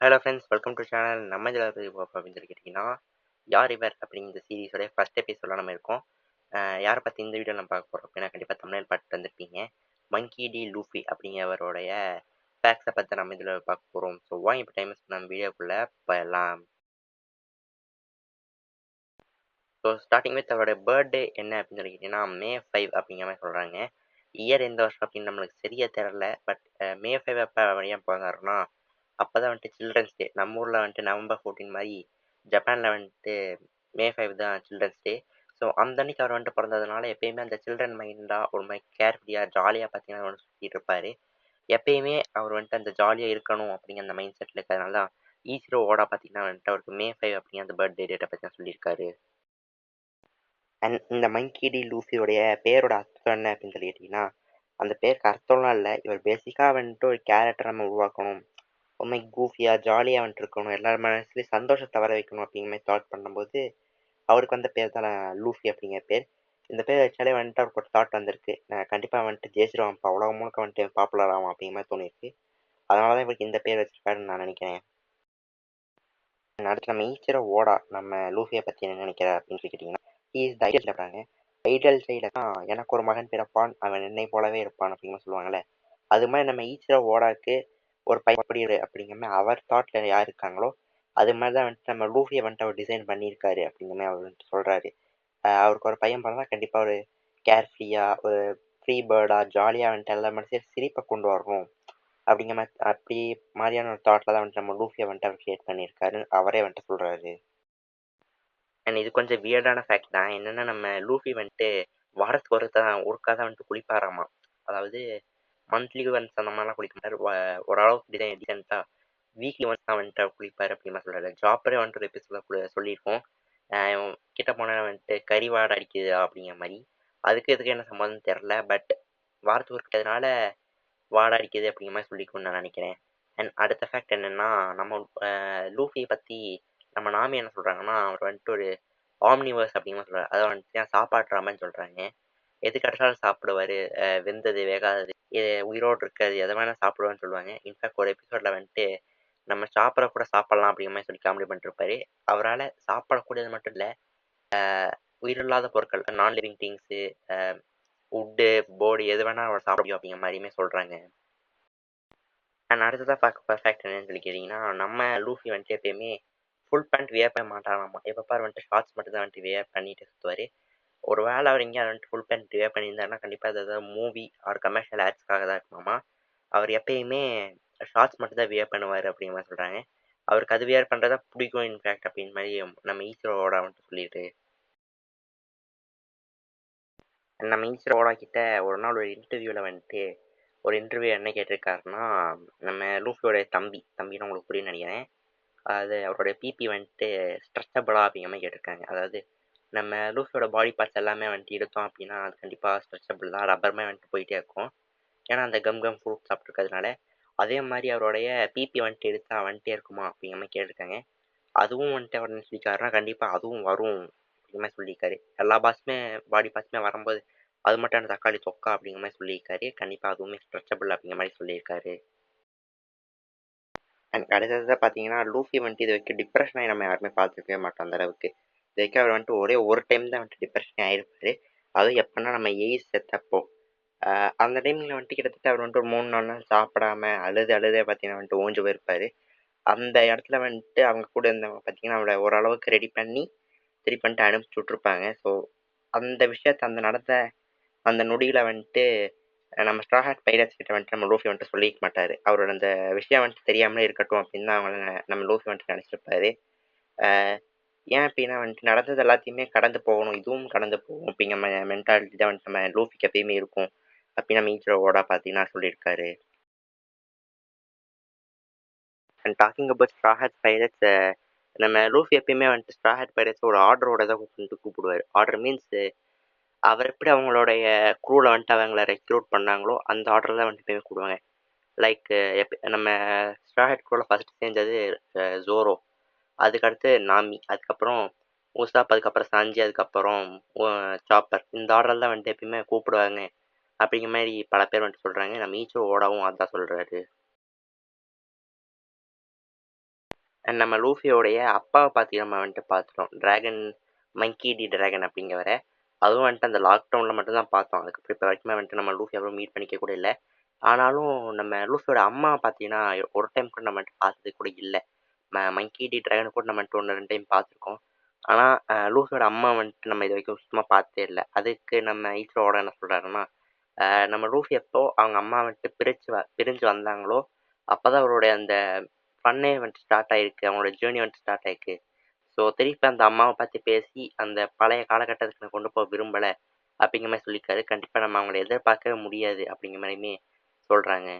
Hello friends, welcome to channel. நம்ம இதில் அப்படின்னு சொல்லி கேட்டிங்கன்னா, யார் இவர் அப்படிங்கிற சீரிஸோடைய ஃபர்ஸ்ட் எபிசோடில் நம்ம இருக்கோம். யாரை பற்றி இந்த வீடியோ நம்ம பார்க்க போகிறோம் அப்படின்னா, கண்டிப்பாக தமிழ் பார்த்து வந்திருப்பீங்க. மங்கி டி லூஃபி அப்படிங்கிறவருடைய ஃபேக்ஸை பற்றி நம்ம இதில் பார்க்க போகிறோம். ஸோ வாங்க இப்போ டைம் நம்ம வீடியோக்குள்ளே போயிடலாம். ஸோ ஸ்டார்டிங் வித் அவருடைய பர்த்டே என்ன அப்படின்னு சொல்லி கேட்டிங்கன்னா, May 5 அப்படிங்கிற மாதிரி சொல்கிறாங்க. இயர் எந்த வருஷம் அப்படின்னு நம்மளுக்கு சரியாக தெரில. பட் May 5 அப்போ அவர் ஏன் பிறந்தாருன்னா, அப்போ தான் வந்துட்டு சில்ட்ரன்ஸ் டே. நம்ம ஊரில் வந்துட்டு November 14 மாதிரி ஜப்பானில் வந்துட்டு May 5 தான் சில்ட்ரன்ஸ் டே. ஸோ அந்த அன்னைக்கு அவர் வந்துட்டு பிறந்ததுனால எப்பயுமே அந்த சில்ட்ரன் மைண்டாக ஒரு மாதிரி கேர்ஃப்ரீயாக ஜாலியாக பார்த்தீங்கன்னா வந்து சுற்றிட்டு இருப்பார். எப்பயுமே அவர் வந்துட்டு அந்த ஜாலியாக இருக்கணும் அப்படிங்கிற அந்த மைண்ட் செட்டில் இருக்கிறதுனால தான் ஈச்சிரோ ஓடா பார்த்தீங்கன்னா வந்துட்டு அவருக்கு May 5 அப்படிங்கிற அந்த பர்த்டே டேட்டை பற்றி தான் சொல்லியிருக்காரு. அண்ட் இந்த மங்கி டி லூஃபியோடைய பேரோட அர்த்தம் என்ன அப்படின்னு சொல்லி கேட்டிங்கன்னா, அந்த பேருக்கு அர்த்தம்லாம் இல்லை. இவர் பேசிக்காக வந்துட்டு ஒரு கேரக்டர் நம்ம உருவாக்கணும், ரொம்ப கூஃபியாக ஜாலியாக வந்துட்டு இருக்கணும், எல்லார் மனசுலேயும் சந்தோஷத்தை வர வைக்கணும் அப்படிங்கிற மாதிரி தாட் பண்ணும்போது அவருக்கு வந்த பேர் தான் லூஃபி அப்படிங்கிற பேர். இந்த பேர் வச்சாலே வந்துட்டு அவருக்கு ஒரு தாட் வந்திருக்கு, கண்டிப்பாக வந்துட்டு ஜெயிச்சிருவான், உலகம் முழுக்க வந்துட்டு பாப்புலர் ஆகும் அப்படிங்கிற மாதிரி தோணிருக்கு. அதனால தான் இவருக்கு இந்த பேர் வச்சிருக்காருன்னு நான் நினைக்கிறேன். அடுத்து நம்ம ஈச்சிரோ ஓடா நம்ம லூஃபியை பற்றி என்ன நினைக்கிறார் அப்படின்னு சொல்லி கேட்டிங்கன்னா, இஸ் த ஐடியல் சொல்கிறாங்க. ஐடியல் சைடில் தான் எனக்கு ஒரு மகன் பிறப்பான், அவன் என்னை போலவே இருப்பான் அப்படிங்கிற சொல்லுவாங்கள்ல. அது மாதிரி நம்ம ஈச்சிரோ ஓடாக்கு ஒரு பையன் அப்படி அப்படிங்கிற மாதிரி அவர் தாட்டில் யார் இருக்காங்களோ அது மாதிரி தான் வந்துட்டு நம்ம லூஃபியை வந்துட்டு அவர் டிசைன் பண்ணியிருக்காரு அப்படிங்கிற மாதிரி அவர் வந்துட்டு சொல்கிறாரு. அவருக்கு ஒரு பையன் பிறந்தா கண்டிப்பாக ஒரு கேர்ஃப்ரீயாக ஒரு ஃப்ரீ பேர்டாக ஜாலியாக வந்துட்டு எல்லா மனசையும் சிரிப்பை கொண்டு வரணும் அப்படிங்கிற மாதிரி அப்படி மாதிரியான ஒரு தாட்டில் தான் வந்துட்டு நம்ம லூஃபியை வந்துட்டு அவர் கிரியேட் பண்ணியிருக்காரு அவரே வந்துட்டு சொல்கிறாரு. அண்ட் இது கொஞ்சம் வியர்டான ஃபேக்ட் தான். என்னென்னா நம்ம லூஃபி வந்துட்டு வாரத்துக்கு ஒருக்கா தான் வந்துட்டு குளிப்பாராமா. அதாவது மந்த்லி ஒன்ஸ் அந்த மாதிரிலாம் குளிக்க மாட்டார். ஓரளவுக்கு டீசெண்டாக வீக்லி ஒன்ஸ் தான் வந்துட்டு அவர் குளிப்பார் அப்படின்னு சொல்கிறாரு. ஜாப்பரே வந்துட்டு ஒரு எபிசோடில் சொல்லியிருக்கோம். கிட்ட போனால் வந்துட்டு கறி வாடை அடிக்குது அப்படிங்கிற மாதிரி. அதுக்கு எதுக்கு என்ன சம்மந்தம் தெரில. பட் வாரத்துக்கு இருக்கிறதுனால வாடை அடிக்குது அப்படிங்கிற மாதிரி சொல்லிக்கணும்னு நான் நினைக்கிறேன். அண்ட் அடுத்த ஃபேக்ட் என்னென்னா, நம்ம லூஃபியை பற்றி நம்ம நாமி என்ன சொல்கிறாங்கன்னா, அவர் வந்துட்டு ஒரு ஆம்னிவர்ஸ் அப்படிங்கிற சொல்கிறார். அதை வந்துட்டு சாப்பாட்டு ராமன்னு சொல்கிறாங்க. எது கிடைச்சாலும் சாப்பிடுவார், வெந்தது வேகாதது உயிரோடு இருக்காது எதை வேணால் சாப்பிடுவான்னு சொல்லுவாங்க. இன்ஃபேக்ட் ஒரு எபிசோடில் வந்துட்டு நம்ம சாப்பிட கூட சாப்பிட்லாம் அப்படிங்கிற மாதிரி சொல்லி காமெடி பண்ணிருப்பாரு. அவரால் சாப்பிடக்கூடியது மட்டும் இல்லை, உயிரில்லாத பொருட்கள் நான் லிவிங் திங்ஸு, உட்டு போர்டு எது வேணால் அவர் சாப்பிட முடியும் அப்படிங்கிற மாதிரியுமே சொல்கிறாங்க. அண்ட் அடுத்ததாக பார்க்க பர்ஃபெக்ட் என்னன்னு சொல்லி கேட்டிங்கன்னா, நம்ம லூஃபி வந்துட்டு எப்பயுமே ஃபுல் பேண்ட் வியர் பண்ண மாட்டாராமா. எப்போ பாரு வந்துட்டு ஷார்ட்ஸ் மட்டும் தான் வந்துட்டு வியர் பண்ணிட்டு சுற்றுவார். ஒரு வேளை அவர் எங்கேயா வந்துட்டு ஃபுல் பேண்ட் வியர் பண்ணியிருந்தாருன்னா கண்டிப்பாக அது ஏதாவது மூவி ஆர் கமர்ஷியல் ஆட்ஸ்க்காக தான் இருக்குமாமா. அவர் எப்பயுமே ஷார்ட்ஸ் மட்டும் தான் வியர் பண்ணுவார் அப்படிங்கிற மாதிரி சொல்கிறாங்க. அவருக்கு அது வியர் பண்ணுறதா பிடிக்கும் இன்ஃபேக்ட் அப்படின்னு மாதிரி நம்ம ஈஸ்வரோட வந்துட்டு சொல்லிட்டு. நம்ம ஈஸ்வரோட கிட்ட ஒரு நாள் ஒரு இன்டர்வியூவில் வந்துட்டு ஒரு இன்டர்வியூ என்ன கேட்டிருக்காருன்னா, நம்ம லூஃபியோடைய தம்பின்னு உங்களுக்கு புரியும்னு நினைக்கிறேன். அது அவருடைய பிபி வந்துட்டு ஸ்ட்ரெச்சபிளா அப்படிங்கிற மாதிரி கேட்டிருக்காங்க. அதாவது நம்ம லூஃபியோட பாடி பார்ட்ஸ் எல்லாமே வந்துட்டு எடுத்தோம் அப்படின்னா அது கண்டிப்பாக ஸ்ட்ரெச்சபிள் தான், ரப்பர் மாதிரி வந்துட்டு போயிட்டே இருக்கும். ஏன்னா அந்த கம் ஃப்ரூட் சாப்பிட்ருக்கிறதுனால. அதே மாதிரி அவருடைய பிபி வந்துட்டு எடுத்தா வந்துட்டே இருக்குமா அப்படிங்கிற மாதிரி கேட்டிருக்காங்க. அதுவும் வந்துட்டு அவர் என்ன சொல்லியிருக்காருன்னா, கண்டிப்பாக அதுவும் வரும் அப்படிங்கிற மாதிரி சொல்லியிருக்காரு. எல்லா பாடி பார்ட்ஸுமே வரும்போது அது மட்டும் அந்த தக்காளி தொக்கா அப்படிங்கிற மாதிரி சொல்லியிருக்காரு. கண்டிப்பாக அதுவுமே ஸ்ட்ரெச்சபிள் அப்படிங்கிற மாதிரி சொல்லியிருக்காரு. அண்ட் அடுத்தது பார்த்தீங்கன்னா, லூஃபி வந்துட்டு இது வரைக்கும் டிப்ரெஷன் ஆகி நம்ம யாருமே பார்த்துருக்கவே மாட்டோம் அந்த அளவுக்கு. இது வரைக்கும் அவர் வந்துட்டு ஒரே ஒரு டைம் தான் வந்துட்டு டிப்ரெஷன் ஆகிருப்பாரு. அதுவும் எப்போன்னா நம்ம எய்ஸ் செத்தப்போ. அந்த டைமில் வந்துட்டு கிட்டத்தட்ட அவர் வந்துட்டு ஒரு 3-4 நாள் சாப்பிடாம அழுதே பார்த்தீங்கன்னா வந்துட்டு ஓஞ்சு போயிருப்பார். அந்த இடத்துல வந்துட்டு அவங்க கூட இருந்தவங்க பார்த்தீங்கன்னா அவளை ஓரளவுக்கு ரெடி பண்ணி திருப்பி வந்துட்டு அனுப்பிச்சி விட்ருப்பாங்க. ஸோ அந்த விஷயத்த அந்த நொடியில் வந்துட்டு நம்ம ஸ்ட்ரா ஹேட் பைரட்ஸ் கிட்ட வந்துட்டு நம்ம லூஃபி வந்துட்டு சொல்லிக்க மாட்டார். அவரோட அந்த விஷயம் வந்துட்டு தெரியாமலே இருக்கட்டும் அப்படின்னு தான் அவங்கள நம்ம லூஃபி வந்துட்டு நினச்சிருப்பாரு. ஏன் அப்படின்னா வந்துட்டு நடந்தது எல்லாத்தையுமே கடந்து போகணும், இதுவும் கடந்து போகும் அப்படிங்கிற மென்டாலிட்டி தான் வந்துட்டு நம்ம லூஃபிக்கு எப்பயுமே இருக்கும் அப்படின்னு நம்ம ஈச்சரோட பார்த்தீங்கன்னா சொல்லியிருக்காரு. And talking about straw hat pirates, நம்ம லூஃபி எப்பயுமே வந்துட்டு ஸ்ட்ரா ஹேட் பைரட்ஸ் ஒரு ஆர்டரோட தான் கூப்பிடுவார். ஆர்டர் மீன்ஸ் அவர் எப்படி அவங்களுடைய க்ரூவில் வந்துட்டு அவங்கள ரெக்ரூட் பண்ணாங்களோ அந்த ஆர்டரில் தான் வந்துட்டு எப்பயுமே கூப்பிடுவாங்க. லைக் நம்ம ஸ்ட்ரா ஹேட் க்ரூவில் ஃபஸ்ட்டு சேர்ந்தது ஜோரோ, அதுக்கடுத்து நாமி, அதுக்கப்புறம் உசாப், அதுக்கப்புறம் சாஞ்சி, அதுக்கப்புறம் சாப்பர். இந்த ஆர்டரில் தான் வந்துட்டு எப்பயுமே கூப்பிடுவாங்க அப்படிங்கிற மாதிரி பல பேர் வந்துட்டு சொல்கிறாங்க. நம்ம ஈச்சோ ஓடாவும் அதான் சொல்கிறாரு. அண்ட் நம்ம லூஃபியோடைய அப்பாவை பார்த்து நம்ம வந்துட்டு பார்த்துட்டோம். டிராகன் மங்கி டி டிராகன் அப்படிங்கிறவரை. அதுவும் வந்துட்டு அந்த லாக்டவுனில் மட்டும்தான் பார்த்தோம். அதுக்கப்புறம் இப்போ வரைக்குமே வந்துட்டு நம்ம லூஃபி அப்புறம் மீட் பண்ணிக்க கூட இல்லை. ஆனாலும் நம்ம லூஃபியோட அம்மா பார்த்தீங்கன்னா ஒரு டைம் கூட நம்ம வந்துட்டு பார்த்தது கூட இல்லை. மங்கி டி டிராகன் கூட நம்ம வந்துட்டு 1-2 டைம் பார்த்துருக்கோம். ஆனால் லூஃபியோட அம்மா வந்துட்டு நம்ம இது வரைக்கும் சுத்தமாக பார்த்ததே இல்லை. அதுக்கு நம்ம ஈஸ்வரோட என்ன சொல்கிறாருன்னா, நம்ம லூஃபி எப்போ அவங்க அம்மா வந்துட்டு பிரிஞ்சு வந்தாங்களோ அப்போ தான் அவருடைய அந்த ஃபன்னே வந்துட்டு ஸ்டார்ட் ஆகிருக்கு. அவங்களோட ஜேர்னி வந்துட்டு ஸ்டார்ட் ஆகிருக்கு. ஸோ திருப்பி அந்த அம்மாவை பற்றி பேசி அந்த பழைய காலகட்டத்துக்கு நான் கொண்டு போக விரும்பலை அப்படிங்கிற மாதிரி சொல்லியிருக்காரு. கண்டிப்பாக நம்ம அவங்கள எதிர்பார்க்கவே முடியாது அப்படிங்கிற மாதிரியுமே சொல்கிறாங்க.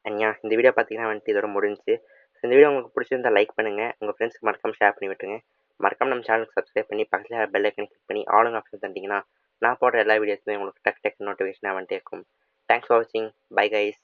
அண்யா இந்த வீடியோ பார்த்தீங்கன்னா வந்துட்டு இதோட முடிஞ்சுச்சு. இந்த வீடியோ உங்களுக்கு பிடிச்சிருந்தா லைக் பண்ணுங்கள். உங்கள் ஃப்ரெண்ட்ஸ்க்கு மறக்காம ஷேர் பண்ணி விட்டுருங்க. மறக்காம நம்ம சேனலுக்கு சப்ஸ்கிரைப் பண்ணி பக்கத்தில் பெல் ஐக்கனை கிளிக் பண்ணி ஆல் ஆப்ஷன் தந்தீங்கன்னா நான் போடுற எல்லா வீடியோஸுமே உங்களுக்கு டக் நோட்டிஃபிகேஷனாக வந்துட்டே இருக்கும். தேங்க்ஸ் ஃபார் வாட்சிங். Bye guys.